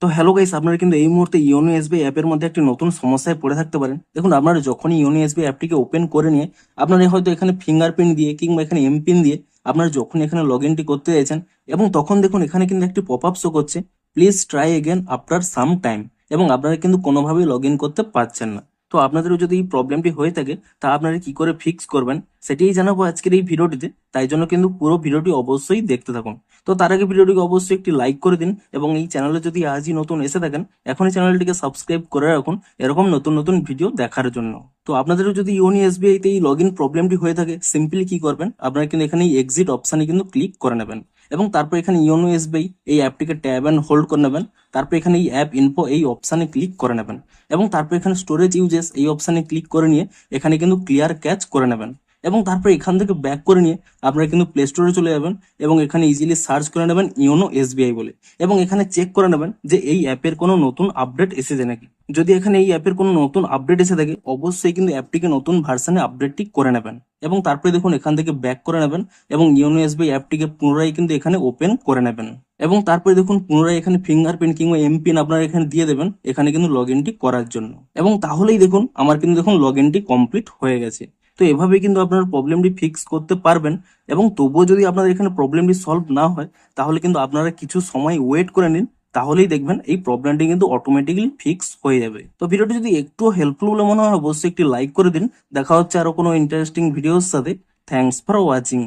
তো hello guys, আপনারা কিন্তু এই মুহূর্তে ইওনো এসবিআই অ্যাপের মধ্যে একটি নতুন সমস্যায় পড়ে থাকতে পারেন। দেখুন, আপনারা যখনই ইওনো এসবিআই অ্যাপটিকে ওপেন করে নিয়ে আপনারা হয়তো এখানে ফিঙ্গারপ্রিন্ট দিয়ে কিংবা এখানে এমপিন দিয়ে আপনারা যখন এখানে লগ ইনটি করতে চাইছেন, এবং তখন দেখুন এখানে কিন্তু একটি পপ আপ শো করছে, please try again after some time, এবং আপনারা কিন্তু কোনোভাবেই লগ ইন করতে পারছেন না। তো আপনাদেরও যদি এই প্রবলেমটি হয়ে থাকে, তা আপনারা কি করে ফিক্স করবেন সেটাই জানাবো আজকের এই ভিডিওটিতে। তাই জন্য কিন্তু পুরো ভিডিওটি অবশ্যই দেখতে থাকুন। তো তার আগে ভিডিওটিকে অবশ্যই একটি লাইক করে দিন, এবং এই চ্যানেলে যদি আজই নতুন এসে থাকেন, এখনই চ্যানেলটিকে সাবস্ক্রাইব করে রাখুন এরকম নতুন নতুন ভিডিও দেখার জন্য। তো আপনাদেরও যদি ইওনি এসবিআই তে এই লগ ইন প্রবলেমটি হয়ে থাকে, সিম্পলি কি করবেন, আপনারা কিন্তু এখানে এক্সিট অপশানে কিন্তু ক্লিক করে নেবেন, এবং তারপর এখানে ইওনো এসবিআই এই অ্যাপটিকে ট্যাব অ্যান্ড হোল্ড করে নেবেন। তারপর এখানে এই অ্যাপ ইনফো এই অপশানে ক্লিক করে নেবেন, এবং তারপর এখানে স্টোরেজ ইউজেস এই অপশানে ক্লিক করে নিয়ে এখানে কিন্তু ক্লিয়ার ক্যাচ করে নেবেন, এবং তারপর এখান থেকে ব্যাক করে নিয়ে আপনারা কিন্তু প্লে স্টোরে চলে যাবেন, এবং এখানে ইজিলি সার্চ করে নেবেন ইওনো এসবিআই বলে, এবং এখানে চেক করে নেবেন যে এই অ্যাপের কোনো নতুন আপডেট এসেছে নাকি। যদি এখানে এই অ্যাপের কোনো নতুন আপডেট এসে থাকে, অবশ্যই কিন্তু অ্যাপটিকে নতুন ভার্সনে আপডেটটি করে নেবেন, এবং তারপরে দেখুন এখান থেকে ব্যাক করে নেবেন, এবং ইওনো এসবিআই অ্যাপটিকে পুনরায় কিন্তু এখানে ওপেন করে নেবেন, এবং তারপরে দেখুন পুনরায় এখানে ফিঙ্গারপ্রিন্ট কিংবা এমপিন আপনারা এখানে দিয়ে দেবেন এখানে কিন্তু লগ ইনটি করার জন্য, এবং তাহলেই দেখুন আমার কিন্তু দেখুন লগ ইনটি কমপ্লিট হয়ে গেছে। তো এভাবে কিন্তু আপনার প্রবলেমটি ফিক্স করতে পারবেন, এবং তবুও যদি আপনাদের এখানে প্রবলেমটি সলভ না হয়, তাহলে কিন্তু আপনারা কিছু সময় ওয়েট করে নিন, তাহলেই দেখবেন এই প্রবলেমটি কিন্তু অটোমেটিক্যালি ফিক্স হয়ে যাবে। তো ভিডিওটি যদি একটু হেল্পফুল বলে মনে হয়, অবশ্যই একটি লাইক করে দিন। দেখা হচ্ছে আরো কোনো ইন্টারেস্টিং ভিডিওর সাথে। Thanks for watching.